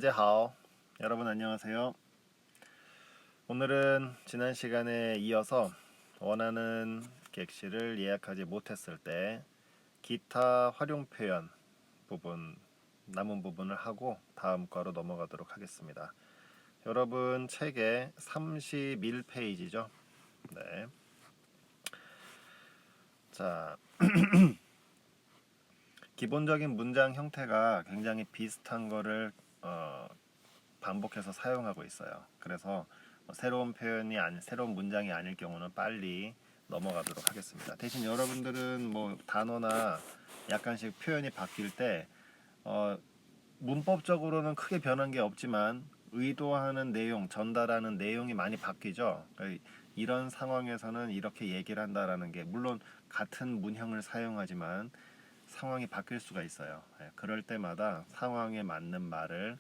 大家好, 여러분 안녕하세요. 오늘은 지난 시간에 이어서 원하는 객실을 예약하지 못했을 때 기타 활용 표현 부분, 남은 부분을 하고 다음 과로 넘어가도록 하겠습니다. 여러분 책의 31페이지죠. 네. 자, 기본적인 문장 형태가 굉장히 비슷한 거를 반복해서 사용하고 있어요. 그래서 새로운 새로운 문장이 아닐 경우는 빨리 넘어가도록 하겠습니다. 대신 여러분들은 뭐 단어나 약간씩 표현이 바뀔 때 문법적으로는 크게 변한 게 없지만 의도하는 내용, 전달하는 내용이 많이 바뀌죠. 그러니까 이런 상황에서는 이렇게 얘기를 한다라는 게 물론 같은 문형을 사용하지만 상황이 바뀔 수가 있어요. 그럴 때마다 상황에 맞는 말을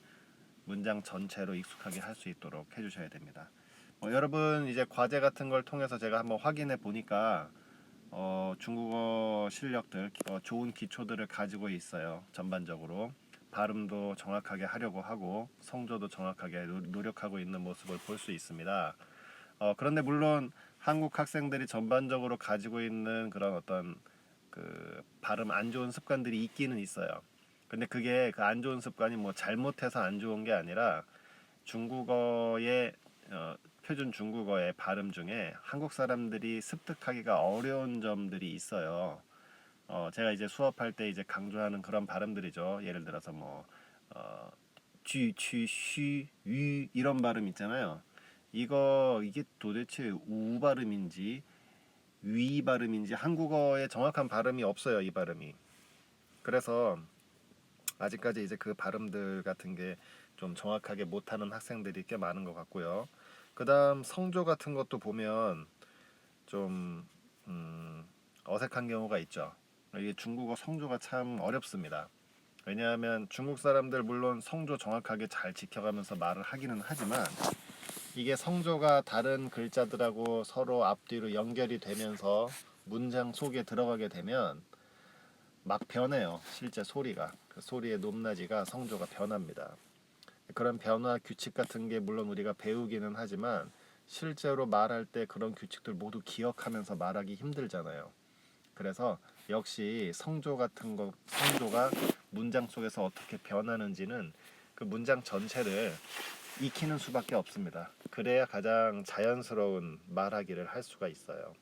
문장 전체로 익숙하게 할 수 있도록 해주셔야 됩니다. 여러분 이제 과제 같은 걸 통해서 제가 한번 확인해 보니까 중국어 실력들 좋은 기초들을 가지고 있어요. 전반적으로 발음도 정확하게 하려고 하고 성조도 정확하게 노력하고 있는 모습을 볼 수 있습니다. 그런데 물론 한국 학생들이 전반적으로 가지고 있는 그런 어떤 그 발음 안 좋은 습관들이 있기는 있어요. 근데 그게 그 안 좋은 습관이 뭐 잘못해서 안 좋은 게 아니라 중국어의 표준 중국어의 발음 중에 한국 사람들이 습득하기가 어려운 점들이 있어요. 제가 이제 수업할 때 이제 강조하는 그런 발음들이죠. 예를 들어서 뭐 쥐, 취, 쉬, 위 이런 발음 있잖아요. 이게 도대체 우 발음인지 위 발음인지 한국어에 정확한 발음이 없어요. 이 발음이. 그래서 아직까지 이제 그 발음들 같은 게 좀 정확하게 못하는 학생들이 꽤 많은 것 같고요. 그다음 성조 같은 것도 보면 좀 어색한 경우가 있죠. 이게 중국어 성조가 참 어렵습니다. 왜냐하면 중국 사람들 물론 성조 정확하게 잘 지켜가면서 말을 하기는 하지만 이게 성조가 다른 글자들하고 서로 앞뒤로 연결이 되면서 문장 속에 들어가게 되면 막 변해요. 실제 소리가. 그 소리의 높낮이가 성조가 변합니다. 그런 변화 규칙 같은 게 물론 우리가 배우기는 하지만 실제로 말할 때 그런 규칙들 모두 기억하면서 말하기 힘들잖아요. 그래서 역시 성조가 문장 속에서 어떻게 변하는지는 그 문장 전체를 익히는 수밖에 없습니다. 그래야 가장 자연스러운 말하기를 할 수가 있어요.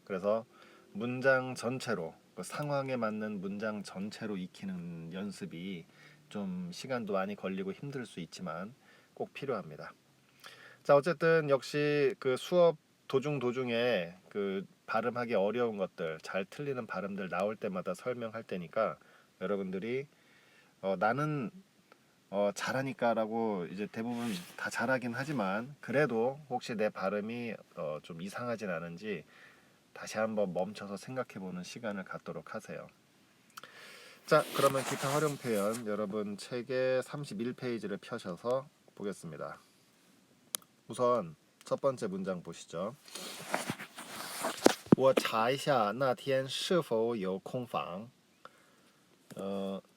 그래서 문장 전체로 그 상황에 맞는 문장 전체로 익히는 연습이 좀 시간도 많이 걸리고 힘들 수 있지만 꼭 필요합니다. 자, 어쨌든 역시 그 수업 도중에 그 발음하기 어려운 것들, 잘 틀리는 발음들 나올 때마다 설명할 때니까 여러분들이 나는 잘하니까라고 이제 대부분 다 잘하긴 하지만 그래도 혹시 내 발음이 좀 이상하진 않은지 다시 한번 멈춰서 생각해보는 시간을 갖도록 하세요. 자, 그러면 기타 활용 표현 여러분 책의 31페이지를 펴셔서 보겠습니다. 우선 첫 번째 문장 보시죠. 我查一下那天是否有空房.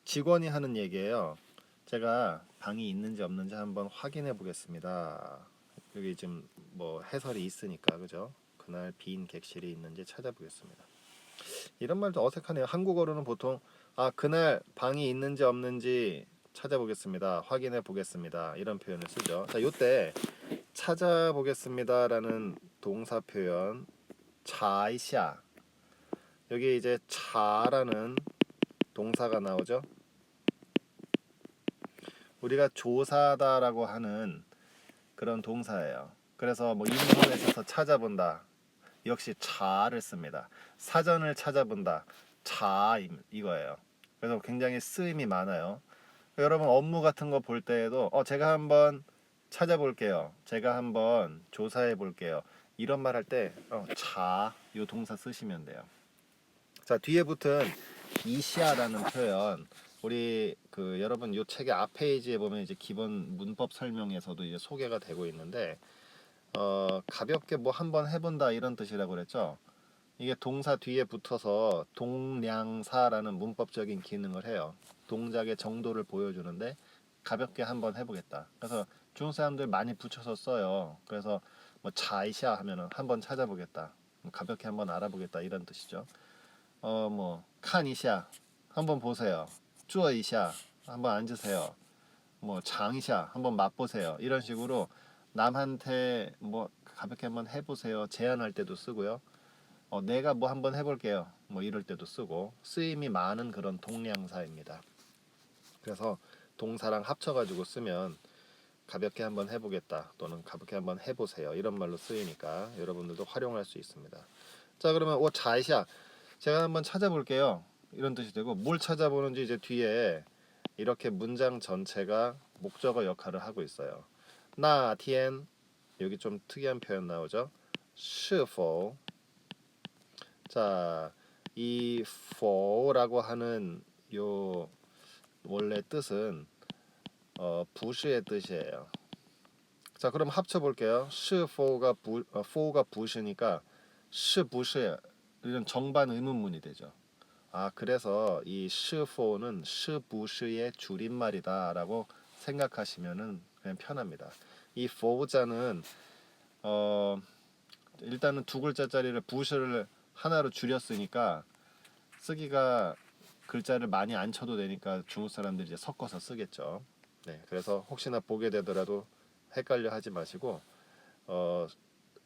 직원이 하는 얘기예요. 제가 방이 있는지 없는지 한번 확인해 보겠습니다. 여기 지금 뭐 해설이 있으니까 그죠? 그날 빈 객실이 있는지 찾아보겠습니다. 이런 말도 어색하네요. 한국어로는 보통 그날 방이 있는지 없는지 찾아보겠습니다. 확인해 보겠습니다. 이런 표현을 쓰죠. 자, 요때 찾아보겠습니다라는 동사 표현查一下. 여기 이제查라는 동사가 나오죠. 우리가 조사다라고 하는 그런 동사예요. 그래서 뭐 인터넷에서 찾아본다. 역시 자를 씁니다. 사전을 찾아본다. 자 이거예요. 그래서 굉장히 쓰임이 많아요. 여러분 업무 같은 거 볼 때에도 제가 한번 찾아볼게요. 제가 한번 조사해 볼게요. 이런 말 할 때 자 이 동사 쓰시면 돼요. 자, 뒤에 붙은 이시아라는 표현 우리 그 여러분 요 책의 앞 페이지에 보면 이제 기본 문법 설명에서도 이제 소개가 되고 있는데 가볍게 뭐 한번 해본다 이런 뜻이라고 그랬죠. 이게 동사 뒤에 붙어서 동량사라는 문법적인 기능을 해요. 동작의 정도를 보여주는데 가볍게 한번 해보겠다. 그래서 중국 사람들 많이 붙여서 써요. 그래서 뭐 차이샤 하면은 한번 찾아보겠다. 가볍게 한번 알아보겠다 이런 뜻이죠. 뭐 칸이샤 한번 보세요. 쭈어이샤 한번 앉으세요. 뭐 장이샤 한번 맛보세요. 이런 식으로 남한테 뭐 가볍게 한번 해보세요. 제안할 때도 쓰고요. 내가 뭐 한번 해볼게요. 뭐 이럴 때도 쓰고 쓰임이 많은 그런 동량사입니다. 그래서 동사랑 합쳐가지고 쓰면 가볍게 한번 해보겠다 또는 가볍게 한번 해보세요 이런 말로 쓰이니까 여러분들도 활용할 수 있습니다. 자 그러면 자이샤 제가 한번 찾아볼게요 이런 뜻이 되고 뭘 찾아보는지 이제 뒤에 이렇게 문장 전체가 목적어 역할을 하고 있어요. 나天 여기 좀 특이한 표현 나오죠. 是否 자, 이否라고 하는 요 원래 뜻은 不是의 뜻이에요. 자, 그럼 합쳐 볼게요. 是否가 否가 不是니까 是不是 이런 정반 의문문이 되죠. 그래서 이 是否는 是不是의 줄임말이다라고 생각하시면은 그냥 편합니다. 이 否자는 일단은 두 글자짜리를 不是를 하나로 줄였으니까 쓰기가 글자를 많이 안 쳐도 되니까 중국 사람들이 이제 섞어서 쓰겠죠. 네, 그래서 혹시나 보게 되더라도 헷갈려 하지 마시고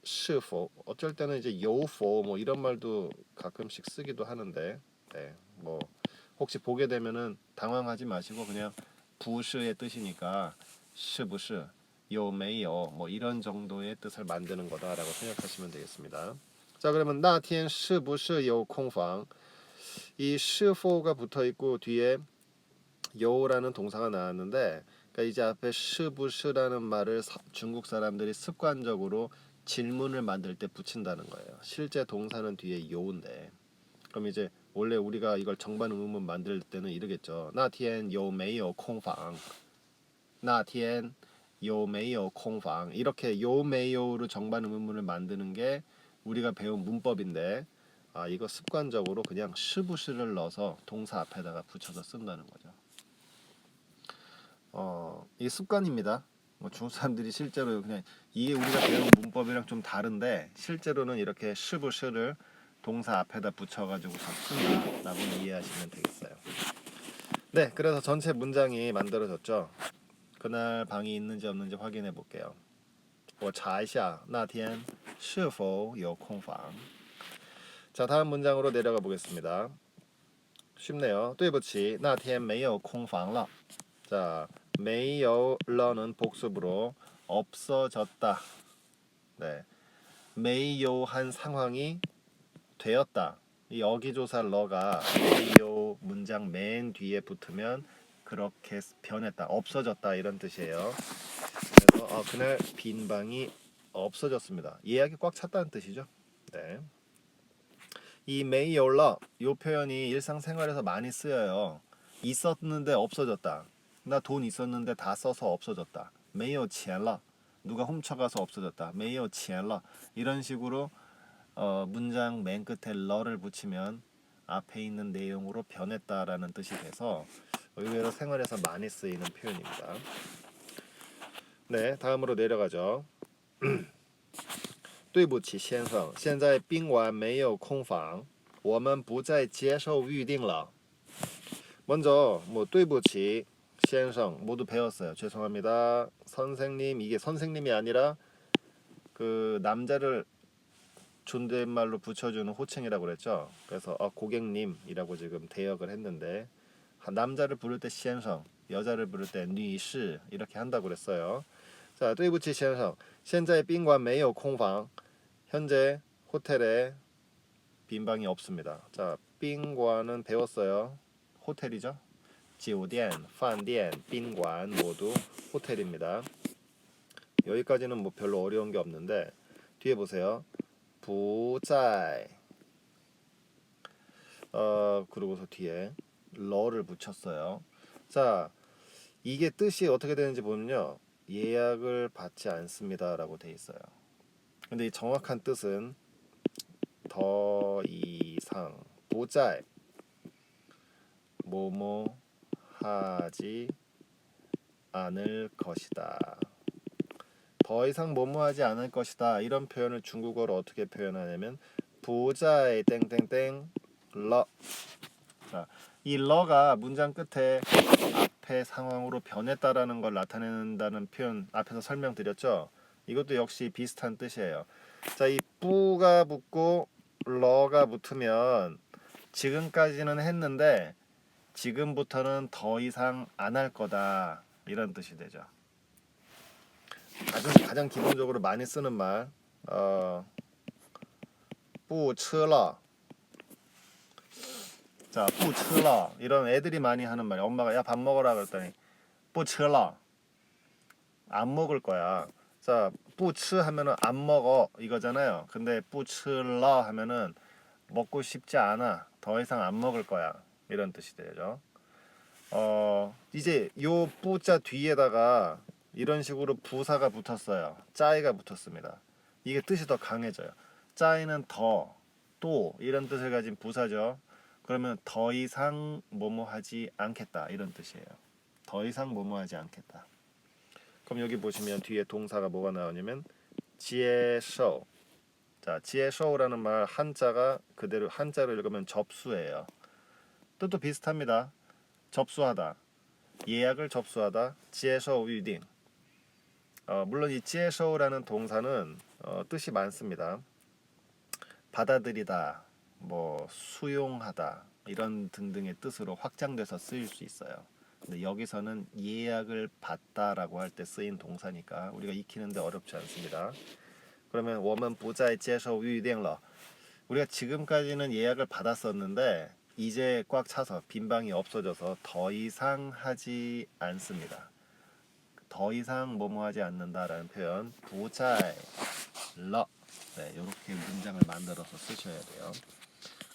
시포 어쩔 때는 이제 요포 뭐 이런 말도 가끔씩 쓰기도 하는데 네, 뭐 혹시 보게 되면은 당황하지 마시고 그냥 부시의 뜻이니까 是不是 有没有 뭐 이런 정도의 뜻을 만드는 거다라고 생각하시면 되겠습니다. 자 그러면 那天是不是有空房 이 是否가 붙어 있고 뒤에 요라는 동사가 나왔는데 그러니까 이제 앞에 是不是라는 말을 중국 사람들이 습관적으로 질문을 만들 때 붙인다는 거예요. 실제 동사는 뒤에 요인데 그럼 이제 원래 우리가 이걸 정반 의문문 만들 때는 이러겠죠. 那天有没有空房那天有没有空房 이렇게 요 메요로 정반 의문문을 만드는 게 우리가 배운 문법인데 이거 습관적으로 그냥 是不是를 넣어서 동사 앞에다가 붙여서 쓴다는 거죠. 이게 습관입니다. 뭐 중국 사람들이 실제로 그냥 이게 우리가 배운 문법이랑 좀 다른데 실제로는 이렇게 是不是를 동사 앞에다 붙여가지고 쓴다라고 이해하시면 되겠어요. 네, 그래서 전체 문장이 만들어졌죠. 그날 방이 있는지 없는지 확인해 볼게요. 我查一下那天是否有空房 자 다음 문장으로 내려가 보겠습니다. 쉽네요. 对不起那天没有空房了 자 没有了는 복습으로 없어졌다. 네, 没有한 상황이 되었다. 이 어기조사 러가 没有 문장 맨 뒤에 붙으면 그렇게 변했다, 없어졌다 이런 뜻이에요. 그래서 그날 빈 방이 없어졌습니다. 예약이 꽉 찼다는 뜻이죠. 네. 이 메이올러 이 표현이 일상생활에서 많이 쓰여요. 있었는데 없어졌다. 나 돈 있었는데 다 써서 없어졌다. 没有钱了 누가 훔쳐가서 없어졌다. 没有钱了 이런 식으로 문장 맨 끝에 러를 붙이면 앞에 있는 내용으로 변했다라는 뜻이 돼서 의외로 생활에서 많이 쓰이는 표현입니다. 네, 다음으로 내려가죠. 对不起先生现在宾馆没有空房我们不再接受预定了 먼저 뭐 对不起先生 모두 배웠어요. 죄송합니다. 선생님 이게 선생님이 아니라 그 남자를 존댓말로 붙여주는 호칭이라고 그랬죠. 그래서 고객님이라고 지금 대역을 했는데 남자를 부를 때 先生 여자를 부를 때 女士 이렇게 한다고 그랬어요. 자, 对不起先生现在宾馆没有空房 현재 호텔에 빈 방이 없습니다. 자, 宾馆은 배웠어요. 호텔이죠. 酒店, 饭店, 宾馆 모두 호텔입니다. 여기까지는 뭐 별로 어려운 게 없는데 뒤에 보세요. 不在 그러고서 뒤에 러를 붙였어요. 자, 이게 뜻이 어떻게 되는지 보면요. 예약을 받지 않습니다라고 돼 있어요. 근데 이 정확한 뜻은 더 이상 不在 뭐뭐 하지 않을 것이다. 더 이상 뭐뭐하지 않을 것이다. 이런 표현을 중국어로 어떻게 표현하냐면 不再 땡땡땡 了. 자, 이 러가 문장 끝에 앞의 상황으로 변했다라는 걸 나타낸다는 표현 앞에서 설명드렸죠. 이것도 역시 비슷한 뜻이에요. 자, 이 뿌가 붙고 러가 붙으면 지금까지는 했는데 지금부터는 더 이상 안 할 거다 이런 뜻이 되죠. 가장 기본적으로 많이 쓰는 말, 不吃了. 자, 不吃了 이런 애들이 많이 하는 말이야. 엄마가 야 밥 먹어라 그랬더니 不吃了 안 먹을 거야. 자, 不吃 하면은 안 먹어 이거잖아요. 근데 不吃了 하면은 먹고 싶지 않아. 더 이상 안 먹을 거야. 이런 뜻이 되죠. 이제 요 뿌자 뒤에다가 이런 식으로 부사가 붙었어요. 짜이가 붙었습니다. 이게 뜻이 더 강해져요. 짜이는 더, 또 이런 뜻을 가진 부사죠. 그러면 더 이상 뭐뭐하지 않겠다 이런 뜻이에요. 더 이상 뭐뭐하지 않겠다. 그럼 여기 보시면 뒤에 동사가 뭐가 나오냐면 지에쇼. 자, 지에쇼라는 말 한자가 그대로 한자로 읽으면 접수예요. 뜻도 비슷합니다. 접수하다, 예약을 접수하다, 지에쇼 위딩. 물론 이 지에쇼라는 동사는 뜻이 많습니다. 받아들이다, 뭐 수용하다 이런 등등의 뜻으로 확장돼서 쓰일 수 있어요. 근데 여기서는 예약을 받다라고 할 때 쓰인 동사니까 우리가 익히는데 어렵지 않습니다. 그러면 我们不再接受预定了. 우리가 지금까지는 예약을 받았었는데 이제 꽉 차서 빈 방이 없어져서 더 이상 하지 않습니다. 더 이상 뭐뭐하지 않는다라는 표현 不再了. 네, 이렇게 문장을 만들어서 쓰셔야 돼요.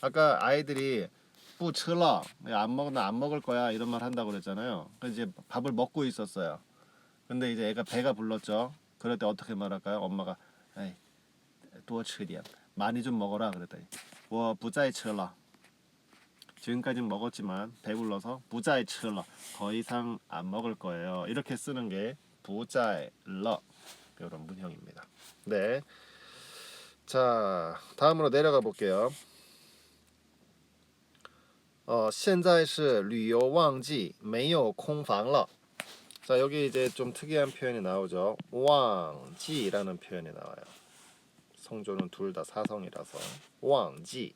아까 아이들이 不吃了, 나 안 먹을 거야 이런 말 한다고 그랬잖아요. 그래서 이제 밥을 먹고 있었어요. 근데 이제 애가 배가 불렀죠. 그럴 때 어떻게 말할까요? 엄마가 에이, 多吃点, 많이 좀 먹어라 그랬더니 我不再吃了. 지금까지는 먹었지만 배불러서 不再吃了, 더 이상 안 먹을 거예요. 이렇게 쓰는 게 不再了 이런 문형입니다. 네. 자, 다음으로 내려가 볼게요. 现在是旅游旺季没有空房了. 자, 여기 이제 좀 특이한 표현이 나오죠. 왕지라는 표현이 나와요. 성조는 둘 다 사성이라서 왕지.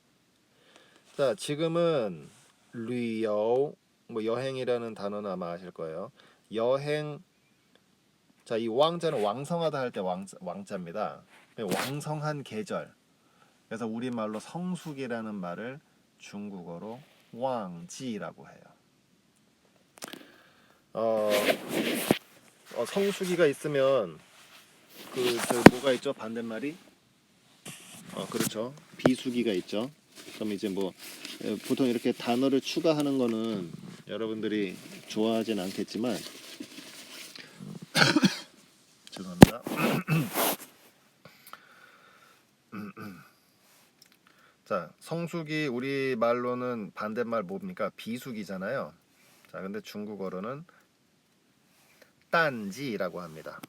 자, 지금은旅游, 뭐 여행이라는 단어는 아마 아실 거예요. 여행. 자, 이 왕자는 왕성하다 할 때 왕자입니다. 왕성한 계절. 그래서 우리말로 성수기라는 말을 중국어로 왕지라고 해요. 성수기가 있으면 뭐가 있죠? 반대말이? 그렇죠. 비수기가 있죠. 그럼 이제 뭐 보통 이렇게 단어를 추가하는 거는 여러분들이 좋아하진 않겠지만 죄송합니다. 자, 성수기 우리 말로는 반대말 뭡니까? 비수기잖아요. 자, 근데 중국어로는 딴지라고 합니다.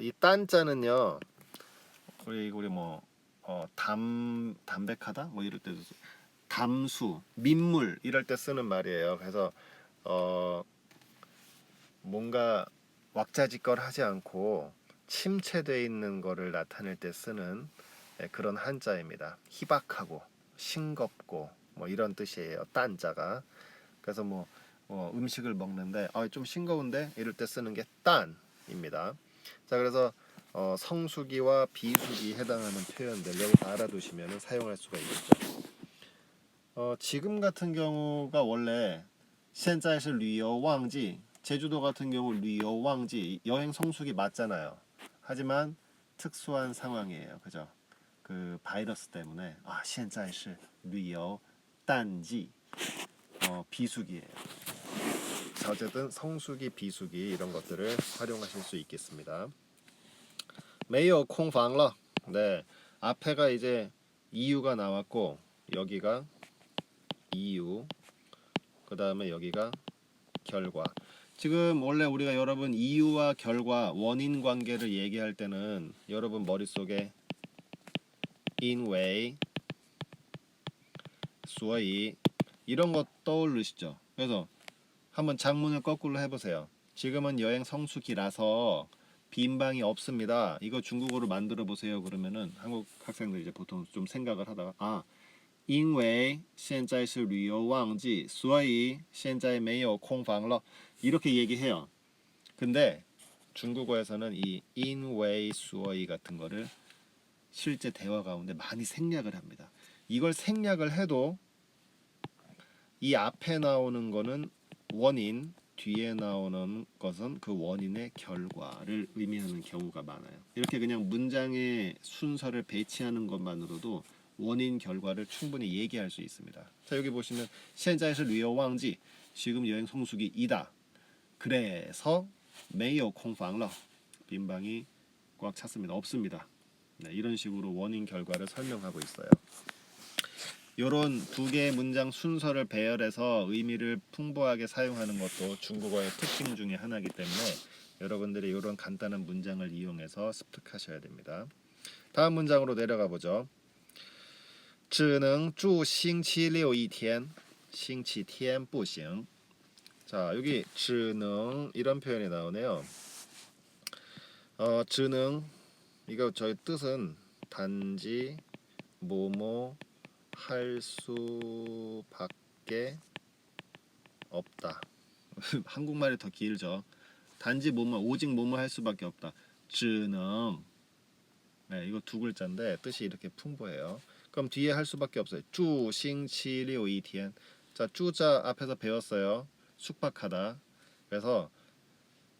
이 딴자는요, 우리 뭐 담백하다 뭐 이럴 때도 담수, 민물 이럴 때 쓰는 말이에요. 그래서 뭔가 왁자지껄하지 않고 침체되어 있는 거를 나타낼 때 쓰는 그런 한자입니다. 희박하고 싱겁고 뭐 이런 뜻이에요. 딴자가. 그래서 뭐 음식을 먹는데 좀 싱거운데 이럴 때 쓰는 게 딴입니다. 자, 그래서 성수기와 비수기 해당하는 표현들 여기서 알아두시면 사용할 수가 있겠죠. 지금 같은 경우가 원래 现在是旅游旺季, 제주도 같은 경우 旅游旺季 여행 성수기 맞잖아요. 하지만 특수한 상황이에요. 그죠? 그 바이러스 때문에 现在是旅游淡季, 비수기예요. 자, 어쨌든 성수기, 비수기 이런 것들을 활용하실 수 있겠습니다. 没有空房了. 네, 앞에가 이제 이유가 나왔고 여기가 이유, 그 다음에 여기가 결과. 지금 원래 우리가 여러분 이유와 결과, 원인 관계를 얘기할 때는 여러분 머릿속에 因为, 所以 이런 거 떠오르시죠? 그래서 한번 장문을 거꾸로 해보세요. 지금은 여행 성수기라서 빈방이 없습니다. 이거 중국어로 만들어 보세요. 그러면은 한국 학생들 이제 보통 좀 생각을 하다가 因为现在是旅游旺季所以现在没有空房了 이렇게 얘기해요. 근데 중국어에서는 이因为所以같은 거를 실제 대화 가운데 많이 생략을 합니다. 이걸 생략을 해도 이 앞에 나오는 거는 원인, 뒤에 나오는 것은 그 원인의 결과를 의미하는 경우가 많아요. 이렇게 그냥 문장의 순서를 배치하는 것만으로도 원인 결과를 충분히 얘기할 수 있습니다. 자, 여기 보시면 现在是旅游旺季 지금 여행 성수기이다. 그래서 没有空房了 빈방이 꽉 찼습니다. 없습니다. 네, 이런 식으로 원인 결과를 설명하고 있어요. 요런 두 개의 문장 순서를 배열해서 의미를 풍부하게 사용하는 것도 중국어의 특징 중에 하나이기 때문에 여러분들이 이런 간단한 문장을 이용해서 습득하셔야 됩니다. 다음 문장으로 내려가 보죠. 只能住星期六一天星期天不行 자, 여기 只能 이런 표현이 나오네요. 只能 이거 저희 뜻은 단지 뭐뭐 할 수밖에 없다. 한국말이 더 길죠. 단지 뭐뭐 오직 뭐뭐 할 수밖에 없다. 只能 네, 이거 두 글자인데 뜻이 이렇게 풍부해요. 그럼 뒤에 할 수밖에 없어요. 住星期六一天 자, 住자 앞에서 배웠어요. 숙박하다. 그래서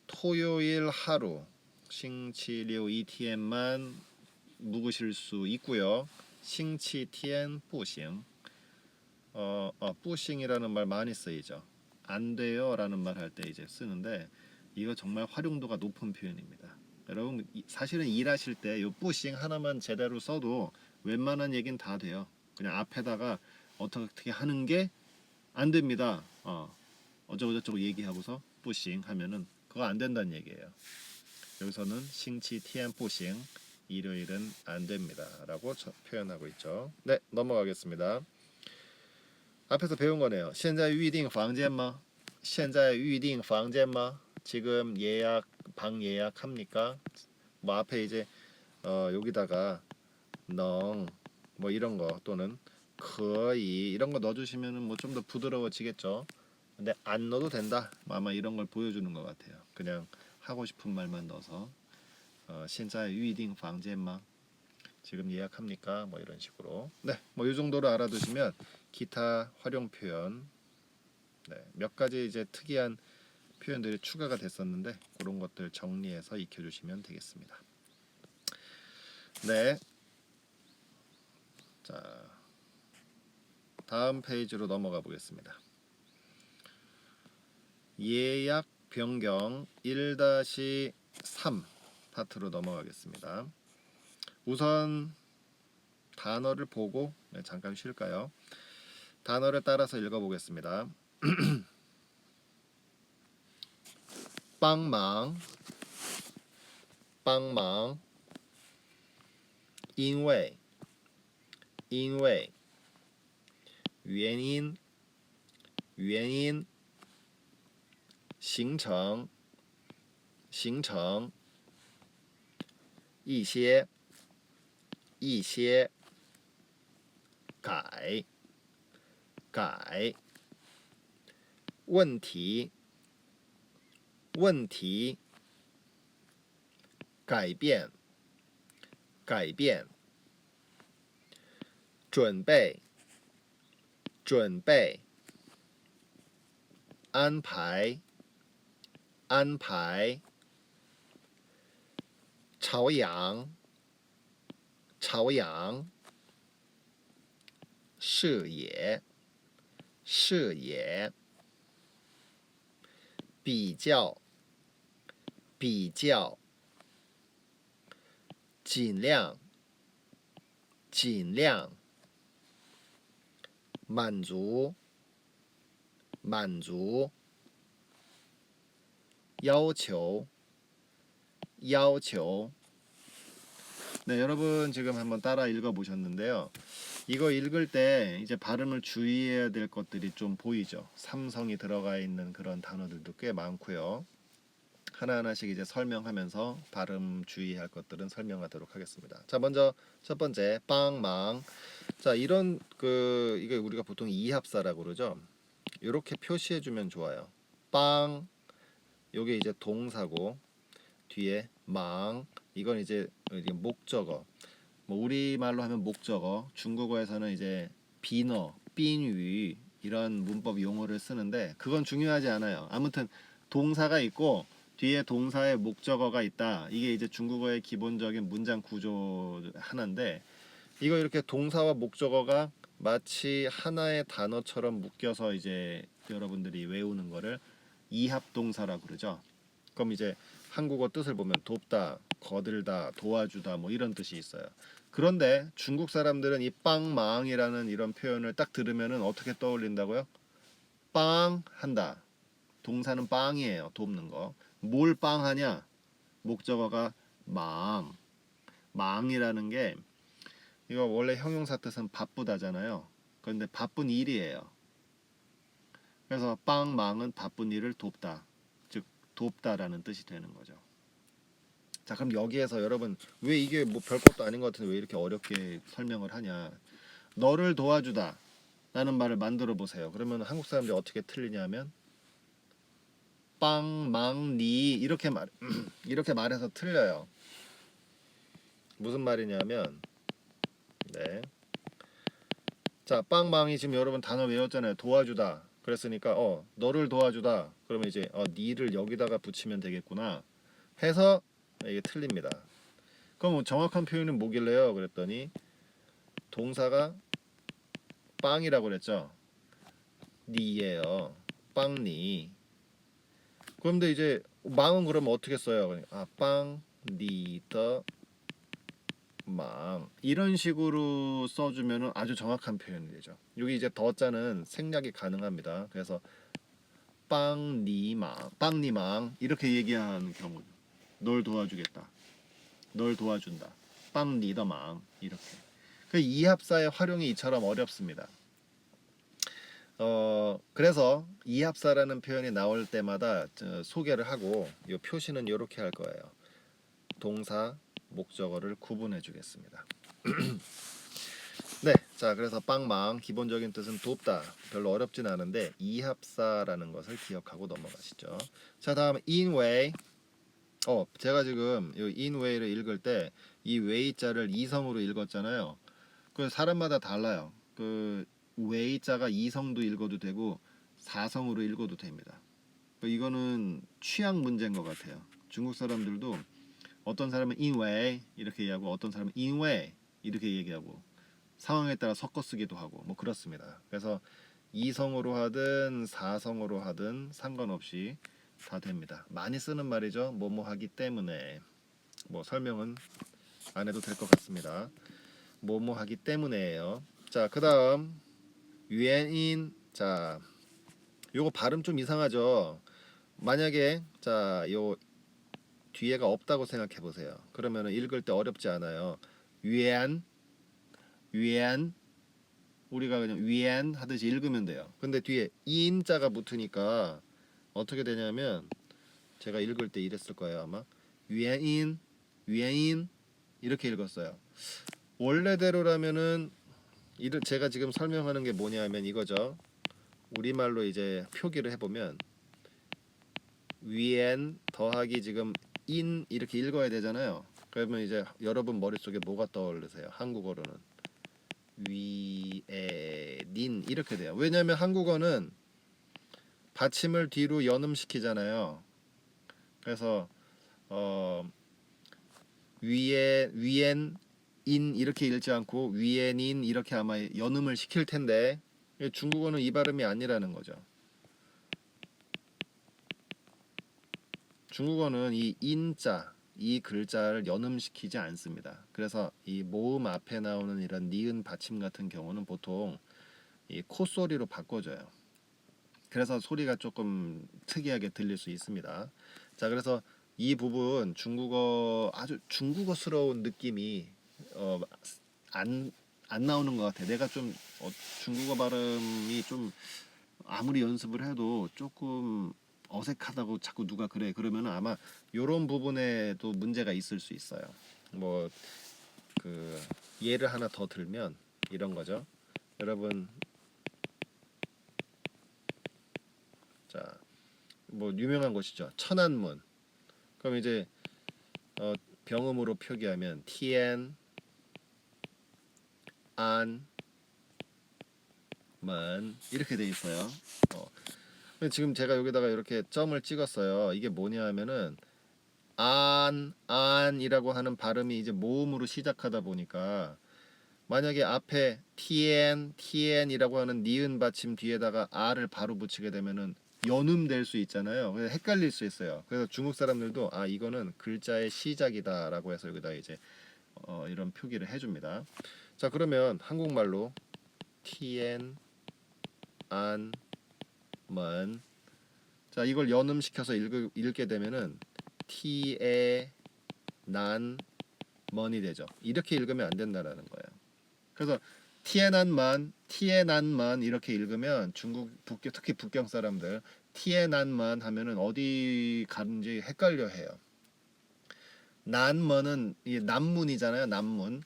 토요일 하루 星期六一天만 묵으실 수 있고요. 星期天不行 不行이라는 말 많이 쓰이죠. 안 돼요 라는 말 할 때 이제 쓰는데 이거 정말 활용도가 높은 표현입니다. 여러분 사실은 일하실 때 이 뿌싱 하나만 제대로 써도 웬만한 얘기는 다 돼요. 그냥 앞에다가 어떻게 하는 게 안 됩니다. 어쩌고저쩌고 얘기하고서 뿌싱 하면은 그거 안 된다는 얘기예요. 여기서는 싱치 티안 뿌싱 일요일은 안 됩니다 라고 표현하고 있죠. 네, 넘어가겠습니다. 앞에서 배운 거네요. 现在预订房间吗?现在预订房间吗? 지금 방 예약합니까? 뭐 앞에 이제 여기다가 능 뭐 이런 거 또는 可以 이런 거 넣어주시면은 뭐 좀 더 부드러워지겠죠. 근데 안 넣어도 된다. 아마 이런 걸 보여주는 것 같아요. 그냥 하고 싶은 말만 넣어서 现在预订房间吗? 지금 예약합니까? 뭐 이런 식으로. 네, 뭐 이 정도로 알아두시면 기타 활용 표현 네, 몇 가지 이제 특이한 표현들이 추가가 됐었는데 그런 것들 정리해서 익혀주시면 되겠습니다. 네, 자 다음 페이지로 넘어가 보겠습니다. 예약 변경 1-3 파트로 넘어가겠습니다. 우선 단어를 보고 잠깐 쉴까요? 단어를 따라서 읽어보겠습니다. 帮忙帮忙因为原因行程一些改问题改变准备安排朝阳视野比较尽量满足满足要求要求네, 여러분 지금 한번 따라 읽어 보셨는데요. 이거 읽을 때 이제 발음을 주의해야 될 것들이 좀 보이죠. 삼성이 들어가 있는 그런 단어들도 꽤 많고요. 하나하나씩 이제 설명하면서 발음 주의할 것들은 설명하도록 하겠습니다. 자, 먼저 첫 번째 빵망. 자, 이런 이게 우리가 보통 이합사라고 그러죠. 이렇게 표시해 주면 좋아요. 빵 요게 이제 동사고 뒤에 망 이건 이제 목적어. 뭐 우리말로 하면 목적어, 중국어에서는 이제 비너, 빈유 이런 문법 용어를 쓰는데 그건 중요하지 않아요. 아무튼 동사가 있고 뒤에 동사의 목적어가 있다. 이게 이제 중국어의 기본적인 문장 구조 하나인데 이거 이렇게 동사와 목적어가 마치 하나의 단어처럼 묶여서 이제 여러분들이 외우는 거를 이합동사라고 그러죠. 그럼 이제 한국어 뜻을 보면 돕다, 거들다, 도와주다 뭐 이런 뜻이 있어요. 그런데 중국 사람들은 이 빵망이라는 이런 표현을 딱 들으면은 어떻게 떠올린다고요? 빵 한다. 동사는 빵이에요. 돕는 거. 뭘 빵하냐? 목적어가 망. 망이라는 게 이거 원래 형용사 뜻은 바쁘다잖아요. 그런데 바쁜 일이에요. 그래서 빵망은 바쁜 일을 돕다. 즉 돕다라는 뜻이 되는 거죠. 자, 그럼 여기에서 여러분 왜 이게 뭐 별것도 아닌 것 같은데 왜 이렇게 어렵게 설명을 하냐? 너를 도와주다 라는 말을 만들어 보세요. 그러면 한국 사람들이 어떻게 틀리냐면 빵망니 이렇게 이렇게 말해서 틀려요. 무슨 말이냐면 네. 자, 빵망이 지금 여러분 단어 외웠잖아요. 도와주다. 그랬으니까 너를 도와주다. 그러면 이제 니를 여기다가 붙이면 되겠구나. 해서 이게 틀립니다. 그럼 뭐 정확한 표현은 뭐길래요? 그랬더니 동사가 빵이라고 그랬죠. 니예요. 빵니. 그런데 이제 망은 그러면 어떻게 써요? 빵, 니, 더, 망 이런 식으로 써주면 아주 정확한 표현이 되죠. 여기 이제 더자는 생략이 가능합니다. 그래서 빵니망, 빵니망 이렇게 얘기하는 경우, 널 도와주겠다, 널 도와준다, 빵니더망 이렇게. 그 이합사의 활용이 이처럼 어렵습니다. 그래서 이합사라는 표현이 나올 때마다 소개를 하고 이 표시는 이렇게 할 거예요. 동사, 목적어를 구분해 주겠습니다. 네, 자 그래서 빵망 기본적인 뜻은 돕다. 별로 어렵진 않은데 이합사라는 것을 기억하고 넘어가시죠. 자 다음 in way. 제가 지금 이 in way를 읽을 때 이 way자를 이성으로 읽었잖아요. 그 사람마다 달라요. 그 way자가 이성도 읽어도 되고 사성으로 읽어도 됩니다. 이거는 취향 문제인 것 같아요. 중국 사람들도 어떤 사람은 in way 이렇게 얘기하고 어떤 사람은 in way 이렇게 얘기하고 상황에 따라 섞어 쓰기도 하고 뭐 그렇습니다. 그래서 이성으로 하든 사성으로 하든 상관없이 다 됩니다. 많이 쓰는 말이죠. 뭐뭐 하기 때문에. 뭐 설명은 안 해도 될 것 같습니다. 뭐뭐 하기 때문에예요. 자, 그다음 유엔인. 자, 요거 발음 좀 이상하죠. 만약에 요 뒤에가 없다고 생각해 보세요. 그러면 읽을 때 어렵지 않아요. 유엔 유엔 우리가 그냥 위엔 하듯이 읽으면 돼요. 근데 뒤에 인자가 붙으니까 어떻게 되냐면 제가 읽을 때 이랬을 거예요 아마. 위엔 위엔 이렇게 읽었어요. 원래대로라면은 제가 지금 설명하는 게 뭐냐면 이거죠. 우리말로 이제 표기를 해보면 위엔 더하기 지금 인 이렇게 읽어야 되잖아요. 그러면 이제 여러분 머릿속에 뭐가 떠오르세요? 한국어로는 위에닌 이렇게 돼요. 왜냐하면 한국어는 받침을 뒤로 연음시키잖아요. 그래서 위엔 인 이렇게 읽지 않고 위엔인 이렇게 아마 연음을 시킬 텐데 중국어는 이 발음이 아니라는 거죠. 중국어는 이 인자 이 글자를 연음시키지 않습니다. 그래서 이 모음 앞에 나오는 이런 니은 받침 같은 경우는 보통 이 콧소리로 바꿔줘요. 그래서 소리가 조금 특이하게 들릴 수 있습니다. 자, 그래서 이 부분 중국어 아주 중국어스러운 느낌이 안, 안 나오는 것 같아. 내가 좀 중국어 발음이 좀 아무리 연습을 해도 조금 어색하다고 자꾸 누가 그래. 그러면 아마 이런 부분에도 문제가 있을 수 있어요. 뭐 그 예를 하나 더 들면 이런 거죠. 여러분, 자, 뭐 유명한 곳이죠. 천안문. 그럼 이제 어, 병음으로 표기하면 티엔 안 만 이렇게 돼 있어요. 어. 근데 지금 제가 여기다가 이렇게 점을 찍었어요. 이게 뭐냐 하면은 안이라고 하는 발음이 이제 모음으로 시작하다 보니까 만약에 앞에 tn이라고 하는 니은 받침 뒤에다가 r을 바로 붙이게 되면은 연음될 수 있잖아요. 그래서 헷갈릴 수 있어요. 그래서 중국 사람들도 아 이거는 글자의 시작이다라고 해서 여기다 이제 이런 표기를 해줍니다. 자, 그러면 한국말로 tn 안 먼. 자, 이걸 연음시켜서 읽게 되면은 티에 난 먼이 되죠. 이렇게 읽으면 안 된다라는 거예요. 그래서 티에난만 이렇게 읽으면 중국 북경, 특히 북경 사람들 티에난만 하면은 어디 가는지 헷갈려 해요. 난먼은 이 남문이잖아요. 남문.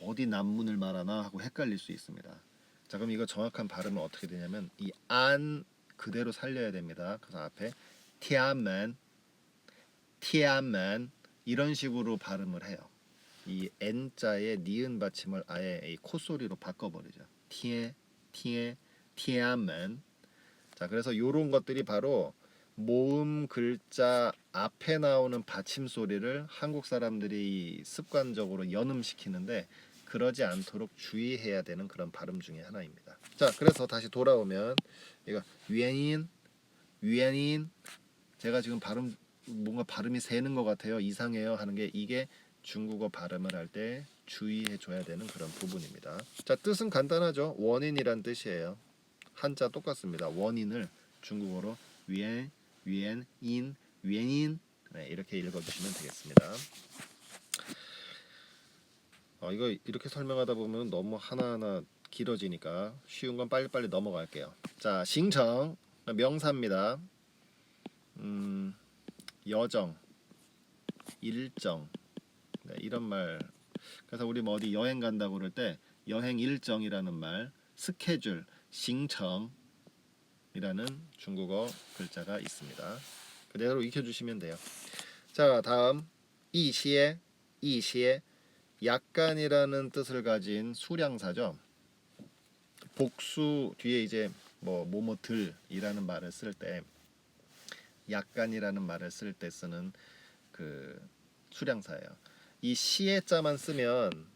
어디 남문을 말하나 하고 헷갈릴 수 있습니다. 자, 그럼 이거 정확한 발음은 어떻게 되냐면 이 안 그대로 살려야 됩니다. 그래서 앞에 티아멘, 티아멘 이런 식으로 발음을 해요. 이 N자의 니은 받침을 아예 이 콧소리로 바꿔버리죠. 티에, 티에, 티아멘. 자, 그래서 요런 것들이 바로 모음 글자 앞에 나오는 받침 소리를 한국 사람들이 습관적으로 연음시키는데 그러지 않도록 주의해야 되는 그런 발음 중에 하나입니다. 자, 그래서 다시 돌아오면 이거 위엔인 제가 지금 뭔가 발음이 새는 것 같아요. 이상해요 하는 게 이게 중국어 발음을 할 때 주의해 줘야 되는 그런 부분입니다. 자, 뜻은 간단하죠. 원인이란 뜻이에요. 한자 똑같습니다. 원인을 중국어로 위엔 인 네, 이렇게 읽어주시면 되겠습니다. 이거 이렇게 설명하다 보면 너무 하나하나 길어지니까 쉬운 건 빨리빨리 넘어갈게요. 자, 싱청 명사입니다. 여정, 일정 네, 이런 말. 그래서 우리 뭐 어디 여행 간다고 그럴 때 여행 일정이라는 말, 스케줄, 싱청이라는 중국어 글자가 있습니다. 그대로 익혀주시면 돼요. 자, 다음 이시에 약간이라는 뜻을 가진 수량사죠. 복수 뒤에 이제 뭐 뭐뭐들이라는 말을 쓸 때 약간이라는 말을 쓸 때 쓰는 그 수량사예요. 이 시의 자만 쓰면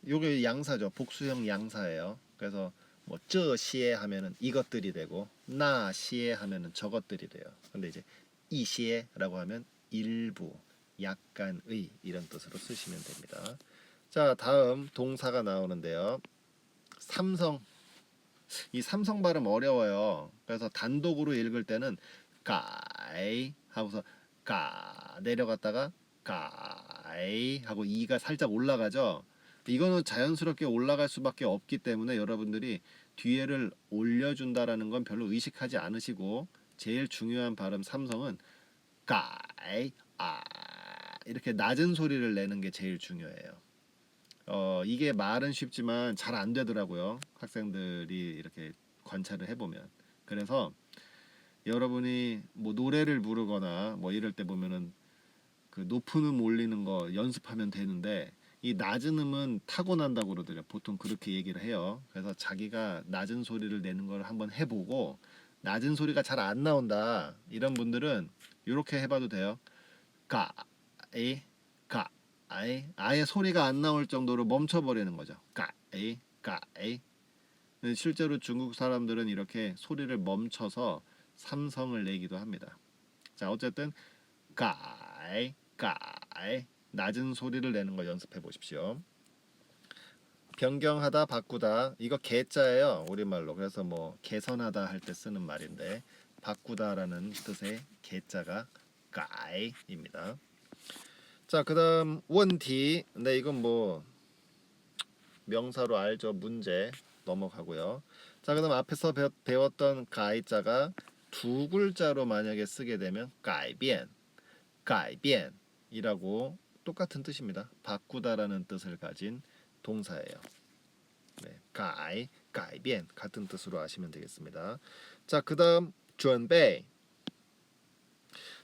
요게 양사죠. 복수형 양사예요. 그래서 뭐 쩌시에 하면은 이것들이 되고 나시에 하면은 저것들이 돼요. 근데 이제 이시에라고 하면 일부, 약간의 이런 뜻으로 쓰시면 됩니다. 자, 다음 동사가 나오는데요. 삼성. 이 삼성 발음 어려워요. 그래서 단독으로 읽을 때는 가이 하고서 가 내려갔다가 가이 하고 이가 살짝 올라가죠. 이거는 자연스럽게 올라갈 수밖에 없기 때문에 여러분들이 뒤에를 올려준다라는 건 별로 의식하지 않으시고 제일 중요한 발음 삼성은 가이 이렇게 낮은 소리를 내는 게 제일 중요해요. 이게 말은 쉽지만 잘 안 되더라고요. 학생들이 이렇게 관찰을 해보면. 그래서 여러분이 뭐 노래를 부르거나 뭐 이럴 때 보면은 그 높은 음 올리는 거 연습하면 되는데 이 낮은 음은 타고난다고 그러더라고요. 보통 그렇게 얘기를 해요. 그래서 자기가 낮은 소리를 내는 걸 한번 해보고 낮은 소리가 잘 안 나온다. 이런 분들은 이렇게 해봐도 돼요. 가, 에, 가, 아예 소리가 안 나올 정도로 멈춰버리는 거죠. 가에. 실제로 중국 사람들은 이렇게 소리를 멈춰서 삼성을 내기도 합니다. 자, 어쨌든 가에 낮은 소리를 내는 거 연습해 보십시오. 변경하다, 바꾸다. 이거 개자예요, 우리말로. 그래서 뭐 개선하다 할 때 쓰는 말인데 바꾸다라는 뜻의 개자가 까이입니다. 자, 그다음 원티. 네, 이건 뭐 명사로 알죠. 문제 넘어가고요. 자, 그다음 앞에서 배웠던 가이자가 두 글자로 만약에 쓰게 되면 가이변, 가이변이라고 똑같은 뜻입니다. 바꾸다라는 뜻을 가진 동사예요. 네, 가이변 같은 뜻으로 아시면 되겠습니다. 자, 그다음 准备.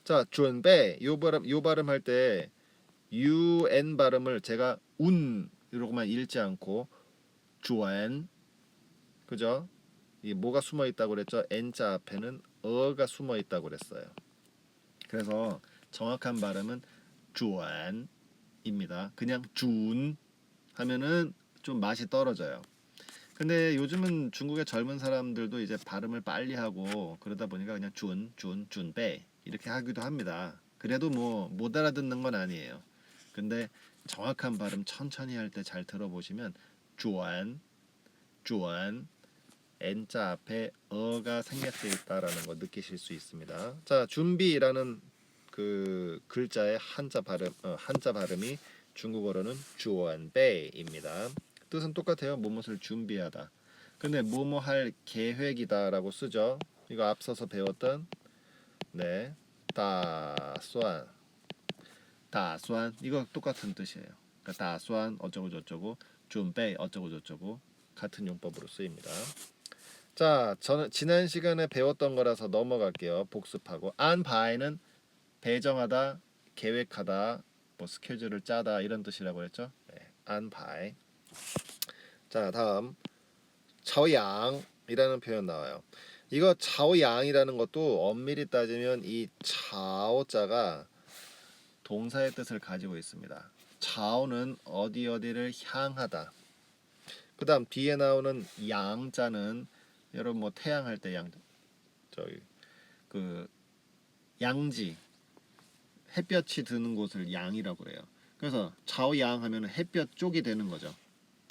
자, 准备 요 발음 할 때 un 발음을 제가 운 이러고만 읽지 않고 准, 그죠? 이 뭐가 숨어 있다고 그랬죠? n자 앞에는 어가 숨어 있다고 그랬어요. 그래서 정확한 발음은 准입니다. 그냥 준 하면은 좀 맛이 떨어져요. 근데 요즘은 중국의 젊은 사람들도 이제 발음을 빨리 하고 그러다 보니까 그냥 준배 이렇게 하기도 합니다. 그래도 뭐 못 알아듣는 건 아니에요. 근데 정확한 발음 천천히 할 때 잘 들어보시면 준, n자 앞에 어가 생략되어 있다라는 거 느끼실 수 있습니다. 자, 준비라는 그 글자의 한자 발음이 중국어로는 주원베입니다. 뜻은 똑같아요. 무엇을 준비하다. 근데 뭐뭐 할 계획이다라고 쓰죠. 이거 앞서서 배웠던 네, 다수안 이거 똑같은 뜻이에요. 그러니까 다수안 어쩌고 저쩌고, 준비 어쩌고 저쩌고 같은 용법으로 쓰입니다. 자, 저는 지난 시간에 배웠던 거라서 넘어갈게요. 복습하고 안바이는 배정하다, 계획하다, 뭐 스케줄을 짜다 이런 뜻이라고 했죠. 네, 안바이. 자, 다음 차오양이라는 표현 나와요. 이거 차오양이라는 것도 엄밀히 따지면 이 차오자가 동사의 뜻을 가지고 있습니다. 차오는 어디를 향하다. 그 다음 뒤에 나오는 양자는 여러분 뭐 태양 할 때 양, 저기 그 양지 햇볕이 드는 곳을 양이라고 그래요. 그래서 차오양 하면 햇볕 쪽이 되는 거죠.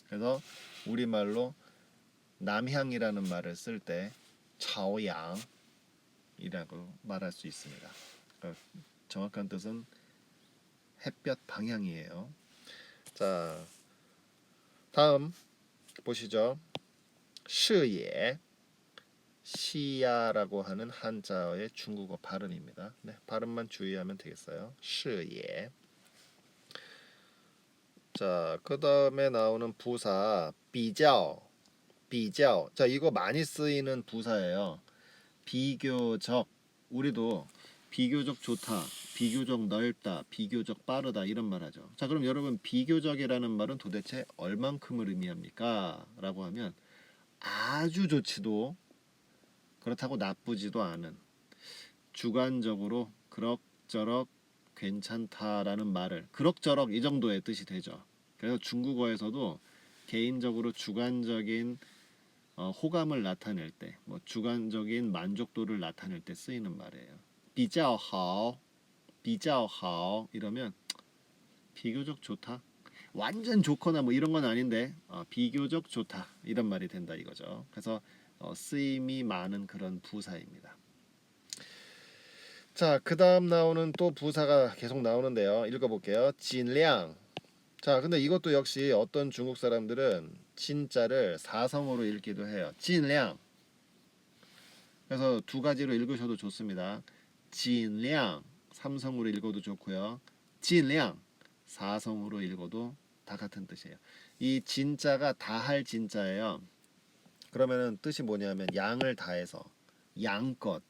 그래서 우리말로 남향이라는 말을 쓸 때 차오양이라고 말할 수 있습니다. 그러니까 정확한 뜻은 햇볕 방향이에요. 자, 다음 보시죠. 시예, 시야라고 하는 한자어의 중국어 발음입니다. 네, 발음만 주의하면 되겠어요. 시예. 자, 그 다음에 나오는 부사 비교. 자, 이거 많이 쓰이는 부사예요. 비교적. 우리도 비교적 좋다, 비교적 넓다, 비교적 빠르다 이런 말 하죠. 자, 그럼 여러분 비교적이라는 말은 도대체 얼만큼을 의미합니까? 라고 하면 아주 좋지도 그렇다고 나쁘지도 않은 주관적으로 그럭저럭 괜찮다라는 말을 그럭저럭 이 정도의 뜻이 되죠. 그래서 중국어에서도 개인적으로 주관적인 호감을 나타낼 때, 뭐 주관적인 만족도를 나타낼 때 쓰이는 말이에요. 比较好 이러면 비교적 좋다. 완전 좋거나 뭐 이런 건 아닌데 비교적 좋다 이런 말이 된다 이거죠. 그래서 쓰임이 많은 그런 부사입니다. 자, 그 다음 나오는 또 부사가 계속 나오는데요. 읽어볼게요. 진량. 자, 근데 이것도 역시 어떤 중국 사람들은 진자를 사성으로 읽기도 해요. 진량. 그래서 두 가지로 읽으셔도 좋습니다. 진량 삼성으로 읽어도 좋고요. 진량 사성으로 읽어도 다 같은 뜻이에요. 이 진자가 다할 진자예요. 그러면은 뜻이 뭐냐면 양을 다해서 양껏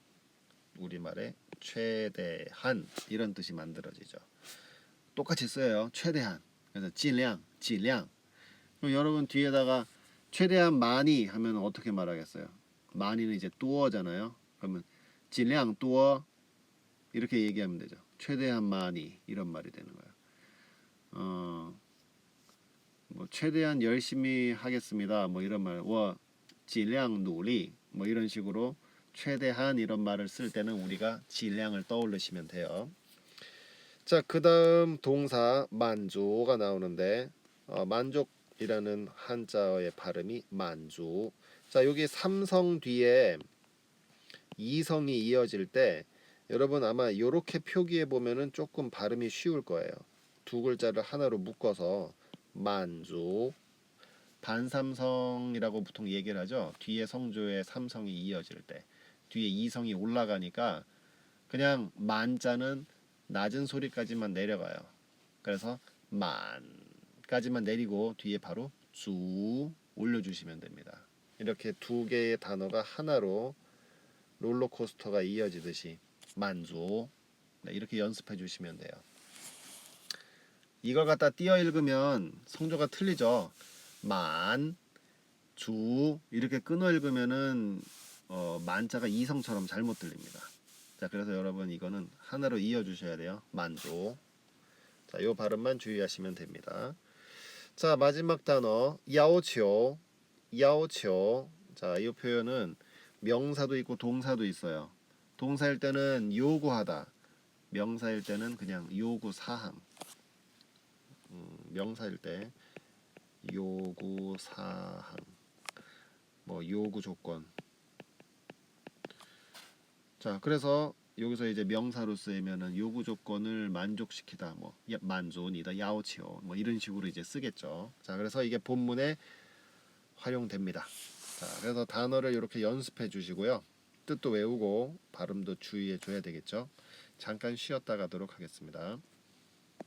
우리말에 최대한 이런 뜻이 만들어지죠. 똑같이 써요. 최대한. 그래서 질량, 질량. 그럼 여러분 뒤에다가 최대한 많이 하면 어떻게 말하겠어요? 많이는 이제 또어잖아요. 그러면 질량 또어 이렇게 얘기하면 되죠. 최대한 많이 이런 말이 되는 거예요. 뭐 최대한 열심히 하겠습니다. 뭐 이런 말, 我尽量努力 뭐 이런 식으로 최대한 이런 말을 쓸 때는 우리가 질량을 떠올리시면 돼요. 자, 그 다음 동사 만조가 나오는데 만족 이라는 한자어의 발음이 만주. 자, 여기 삼성 뒤에 이성이 이어질 때 여러분 아마 이렇게 표기해 보면은 조금 발음이 쉬울 거예요. 두 글자를 하나로 묶어서 만주. 반삼성이라고 보통 얘기를 하죠. 뒤에 성조에 삼성이 이어질 때 뒤에 이성이 올라가니까 그냥 만자는 낮은 소리까지만 내려가요. 그래서 만까지만 내리고 뒤에 바로 주 올려주시면 됩니다. 이렇게 두 개의 단어가 하나로 롤러코스터가 이어지듯이 만주. 네, 이렇게 연습해 주시면 돼요. 이걸 갖다 띄어 읽으면 성조가 틀리죠. 만, 주 이렇게 끊어 읽으면은 만자가 이성처럼 잘못 들립니다. 자, 그래서 여러분 이거는 하나로 이어 주셔야 돼요. 만주. 자, 요 발음만 주의하시면 됩니다. 자, 마지막 단어 야오치오. 야오치오. 자, 이 표현은 명사도 있고 동사도 있어요. 동사일 때는 요구하다. 명사일 때는 그냥 요구 사항. 명사일 때 요구 사항. 뭐 요구 조건. 자, 그래서 여기서 이제 명사로 쓰이면은 요구 조건을 만족시키다, 뭐 만존이다, 야오치오, 뭐 이런 식으로 이제 쓰겠죠. 자, 그래서 이게 본문에 활용됩니다. 자, 그래서 단어를 이렇게 연습해 주시고요. 뜻도 외우고 발음도 주의해 줘야 되겠죠. 잠깐 쉬었다 가도록 하겠습니다.